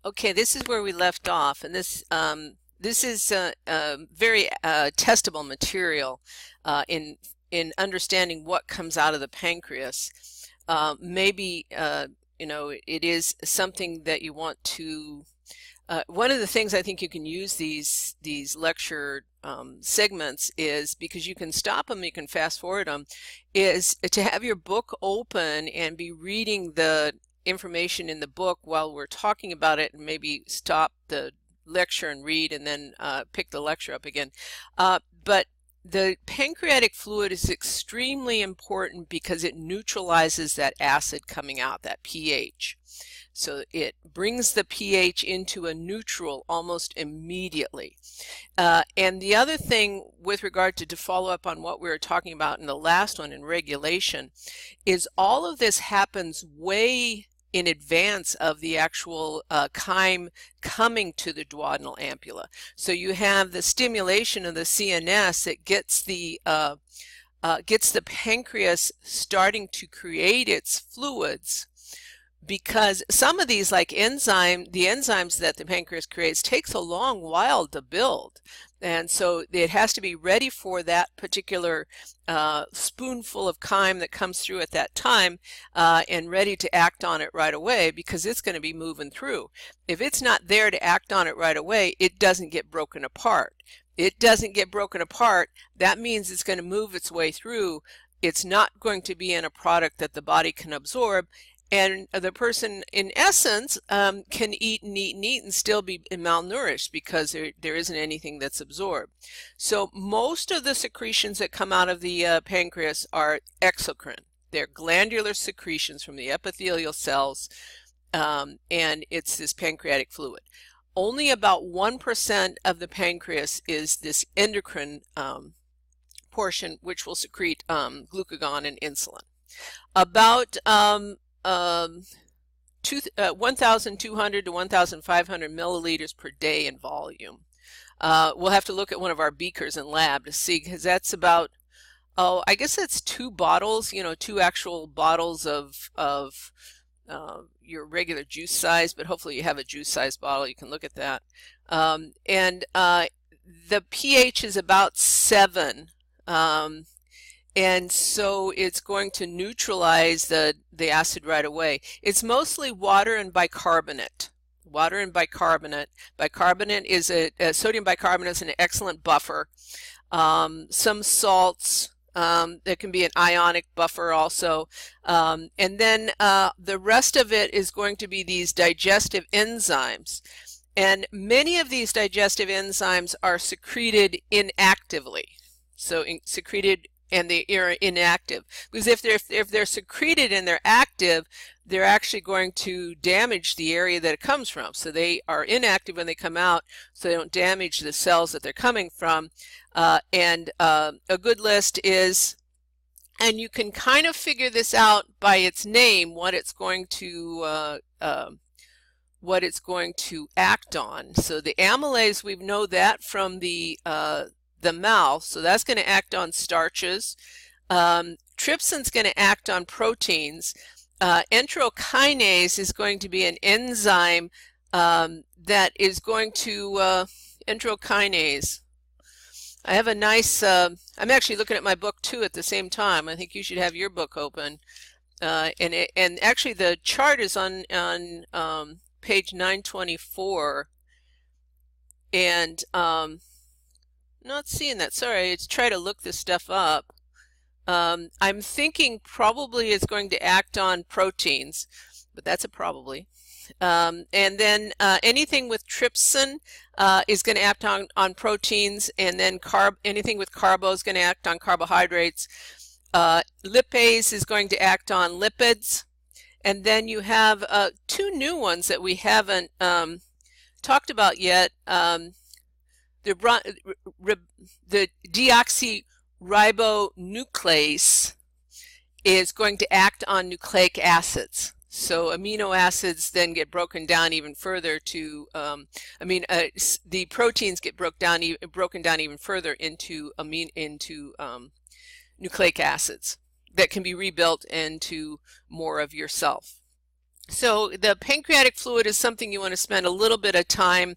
Okay, this is where we left off, and this is very testable material in understanding what comes out of the pancreas. Maybe it is something that you want to. One of the things I think you can use these lecture segments is because you can stop them, you can fast forward them, is to have your book open and be reading the information in the book while we're talking about it, and maybe stop the lecture and read and then pick the lecture up again. But the pancreatic fluid is extremely important because it neutralizes that acid coming out, that pH. So it brings the pH into a neutral almost immediately. And the other thing with regard to follow up on what we were talking about in the last one in regulation is all of this happens way in advance of the actual chyme coming to the duodenal ampulla. So you have the stimulation of the CNS that gets the pancreas starting to create its fluids, because some of these, like the enzymes that the pancreas creates, takes a long while to build. And so it has to be ready for that particular spoonful of chyme that comes through at that time and ready to act on it right away, because it's going to be moving through. If it's not there to act on it right away, it doesn't get broken apart. It doesn't get broken apart. That means it's going to move its way through. It's not going to be in a product that the body can absorb. And the person, in essence, can eat and eat and eat and still be malnourished because there isn't anything that's absorbed. So most of the secretions that come out of the pancreas are exocrine. They're glandular secretions from the epithelial cells, and it's this pancreatic fluid. Only about 1% of the pancreas is this endocrine portion, which will secrete glucagon and insulin. About 1,200 to 1,500 milliliters per day in volume. We'll have to look at one of our beakers in lab to see, because that's about, I guess that's 2 bottles, two actual bottles of your regular juice size, but hopefully you have a juice size bottle. You can look at that. And the pH is about 7. And so it's going to neutralize the acid right away. It's mostly water and bicarbonate. Water and bicarbonate. Bicarbonate is sodium bicarbonate is an excellent buffer. Some salts, there can be an ionic buffer also. And then the rest of it is going to be these digestive enzymes. And many of these digestive enzymes are secreted inactively. So secreted and they are inactive, because if they're secreted and they're active, they're actually going to damage the area that it comes from. So they are inactive when they come out, so they don't damage the cells that they're coming from. And a good list is, and you can kind of figure this out by its name, what it's going to act on. So the amylase, we know that from the mouth, so that's going to act on starches. Trypsin's going to act on proteins. Enterokinase is going to be an enzyme that is going to enterokinase. I have a nice, I'm actually looking at my book too at the same time. I think you should have your book open. And actually the chart is on page 924. And not seeing that. Sorry, it's try to look this stuff up. I'm thinking probably it's going to act on proteins, but that's a probably. And then anything with trypsin is going to act on proteins, and then anything with carbo is going to act on carbohydrates. Lipase is going to act on lipids. And then you have 2 new ones that we haven't talked about yet. The deoxyribonuclease is going to act on nucleic acids. So amino acids then get broken down even further to, the proteins get broken down even further into nucleic acids that can be rebuilt into more of yourself. So the pancreatic fluid is something you want to spend a little bit of time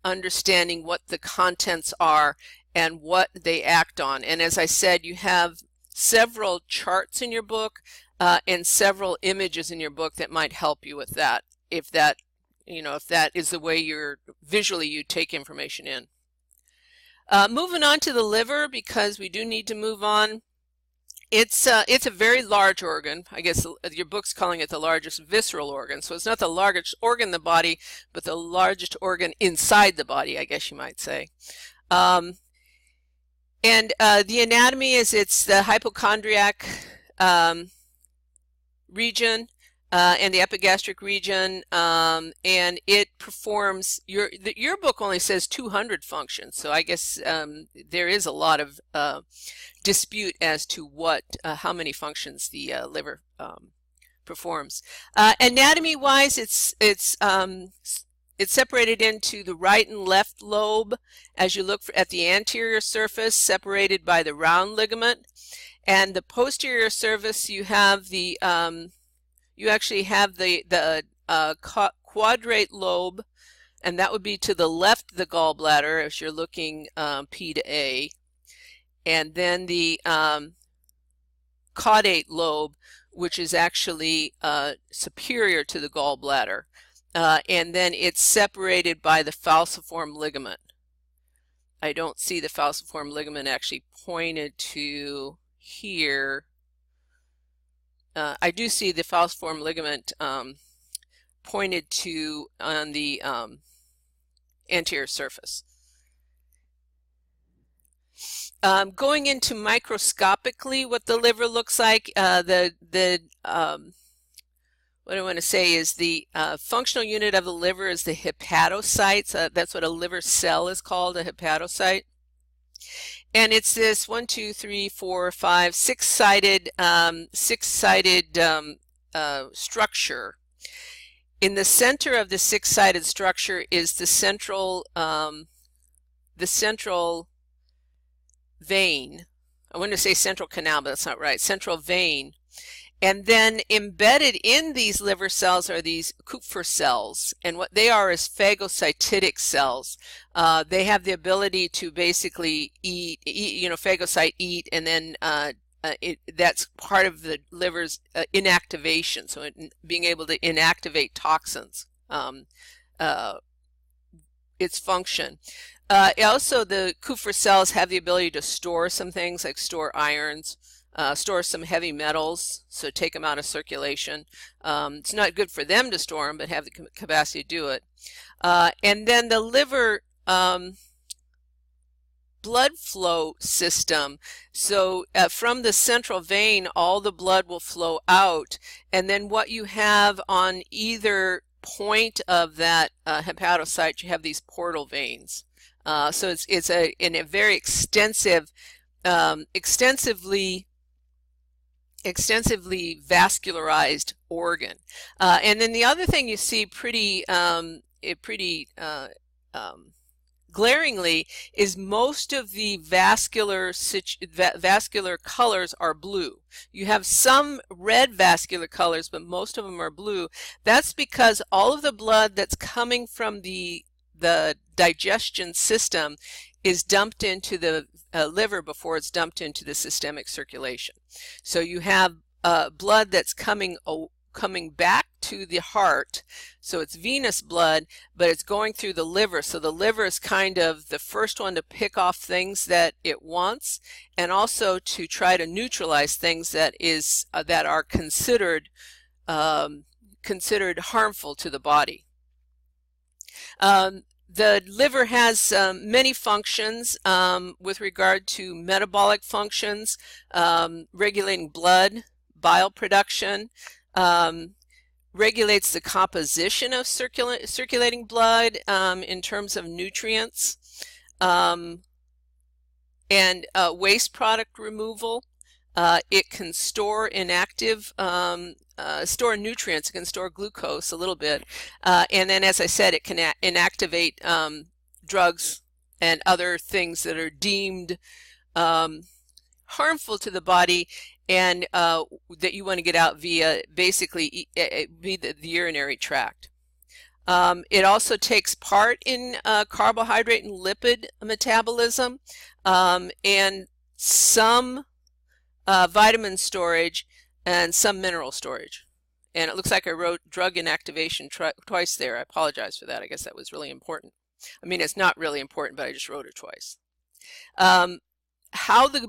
understanding what the contents are and what they act on. And as I said, you have several charts in your book and several images in your book that might help you with that, if that, if that is the way you take information in. Moving on to the liver, because we do need to move on. It's a very large organ. I guess your book's calling it the largest visceral organ. So it's not the largest organ in the body, but the largest organ inside the body, I guess you might say. And the anatomy is it's the hypochondriac region and the epigastric region, and it performs, your book only says 200 functions, so I guess there is a lot of dispute as to how many functions the liver performs. Anatomy-wise, it's separated into the right and left lobe as you look at the anterior surface, separated by the round ligament, and the posterior surface you have the you actually have the quadrate lobe, and that would be to the left of the gallbladder as you're looking P to A, and then the caudate lobe, which is actually superior to the gallbladder, and then it's separated by the falciform ligament. I don't see the falciform ligament actually pointed to here. I do see the falciform ligament pointed to on the anterior surface. Going into microscopically what the liver looks like, what I want to say is the functional unit of the liver is the hepatocytes. That's what a liver cell is called, a hepatocyte. And it's this 1, 2, 3, 4, 5, six-sided structure. In the center of the six-sided structure is the central vein. I want to say central canal, but that's not right. Central vein. And then embedded in these liver cells are these Kupffer cells, and what they are is phagocytic cells. They have the ability to basically eat, phagocyte eat, and then that's part of the liver's inactivation, so being able to inactivate toxins, its function. Also, the Kupffer cells have the ability to store some things, like store irons, store some heavy metals, so take them out of circulation. It's not good for them to store them, but have the capacity to do it. And then the liver blood flow system. So from the central vein, all the blood will flow out, and then what you have on either point of that hepatocyte, you have these portal veins. So it's a very extensively vascularized organ. And then the other thing you see pretty glaringly is most of the vascular colors are blue. You have some red vascular colors, but most of them are blue. That's because all of the blood that's coming from the digestion system is dumped into the liver before it's dumped into the systemic circulation. So you have blood that's coming back to the heart, so it's venous blood, but it's going through the liver. So the liver is kind of the first one to pick off things that it wants, and also to try to neutralize things that are considered harmful to the body. The liver has many functions with regard to metabolic functions, regulating blood, bile production, regulates the composition of circulating blood in terms of nutrients, and waste product removal. It can store inactive, store nutrients. It can store glucose a little bit, and then, as I said, it can inactivate drugs and other things that are deemed harmful to the body, and that you want to get out via basically the urinary tract. It also takes part in carbohydrate and lipid metabolism, and some vitamin storage and some mineral storage. And it looks like I wrote drug inactivation twice there. I apologize for that. I guess that was really important. I mean, it's not really important, but I just wrote it twice. How the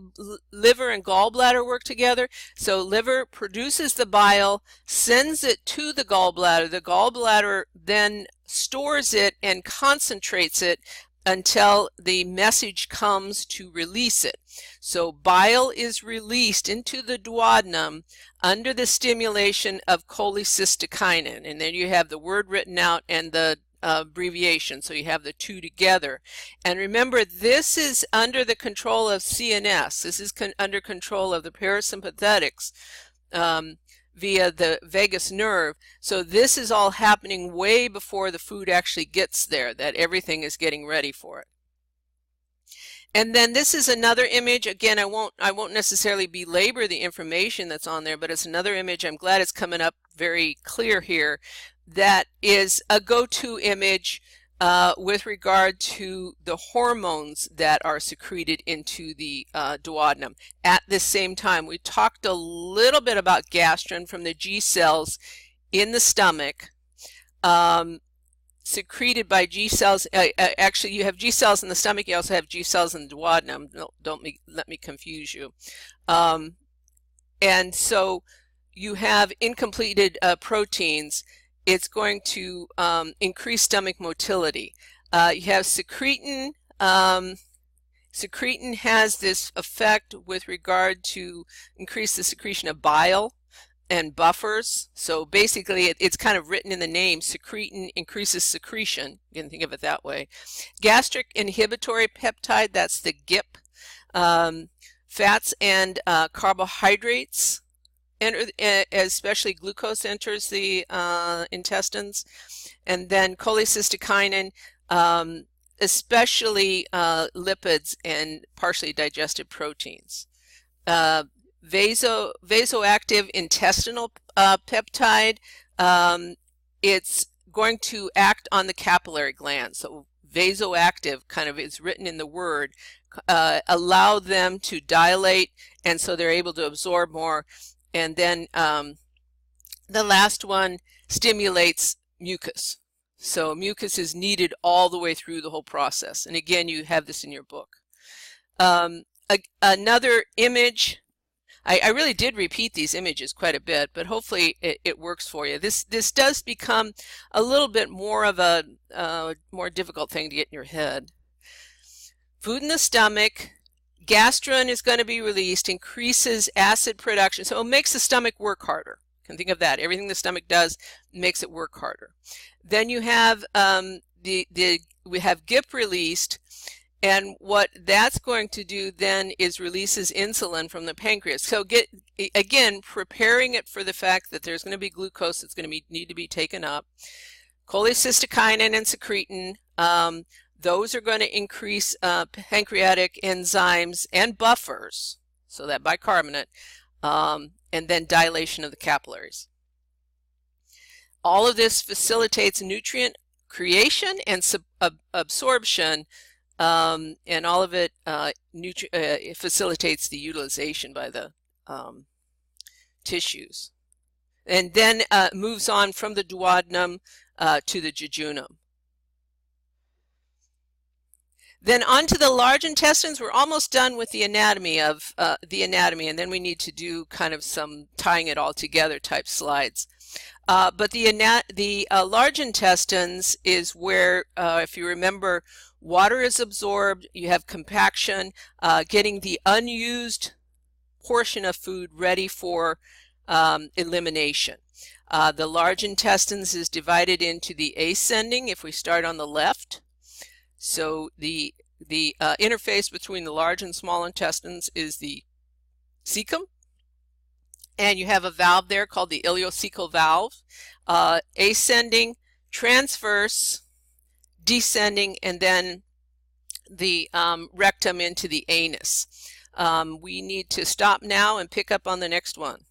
liver and gallbladder work together. So liver produces the bile, sends it to the gallbladder. The gallbladder then stores it and concentrates it until the message comes to release it. So bile is released into the duodenum under the stimulation of cholecystokinin, and then you have the word written out and the abbreviation, so you have the two together. And remember, this is under the control of CNS. This is under control of the parasympathetics via the vagus nerve. So this is all happening way before the food actually gets there, that everything is getting ready for it. And then this is another image. Again, I won't necessarily belabor the information that's on there, but it's another image. I'm glad it's coming up very clear here. That is a go-to image with regard to the hormones that are secreted into the duodenum. At the same time, we talked a little bit about gastrin from the G cells in the stomach, secreted by G cells. Actually, you have G cells in the stomach. You also have G cells in the duodenum. Don't let me confuse you. And so you have incompleted proteins. It's going to increase stomach motility. You have secretin. Secretin has this effect with regard to increase the secretion of bile and buffers. So basically, it's kind of written in the name. Secretin increases secretion. You can think of it that way. Gastric inhibitory peptide, that's the GIP. Fats and carbohydrates, especially glucose, enters the intestines. And then cholecystokinin, especially lipids and partially digested proteins. Vasoactive intestinal peptide, it's going to act on the capillary glands. So vasoactive kind of is written in the word, allow them to dilate, and so they're able to absorb more. And then the last one stimulates mucus. So mucus is needed all the way through the whole process. And again, you have this in your book. Another image, I really did repeat these images quite a bit, but hopefully it works for you. This does become a little bit more of a more difficult thing to get in your head. Food in the stomach, gastrin is going to be released, increases acid production, so it makes the stomach work harder. You can think of that. Everything the stomach does makes it work harder. Then you have we have GIP released, and what that's going to do then is releases insulin from the pancreas. So again, preparing it for the fact that there's going to be glucose that's going to need to be taken up. Cholecystokinin and secretin, those are going to increase pancreatic enzymes and buffers, so that bicarbonate, and then dilation of the capillaries. All of this facilitates nutrient creation and absorption, and all of it it facilitates the utilization by the tissues. And then moves on from the duodenum to the jejunum. Then onto the large intestines. We're almost done with the anatomy of and then we need to do kind of some tying it all together type slides. But the large intestines is where, if you remember, water is absorbed, you have compaction, getting the unused portion of food ready for elimination. The large intestines is divided into the ascending, if we start on the left. So the interface between the large and small intestines is the cecum, and you have a valve there called the ileocecal valve. Ascending, transverse, descending, and then the rectum into the anus. We need to stop now and pick up on the next one.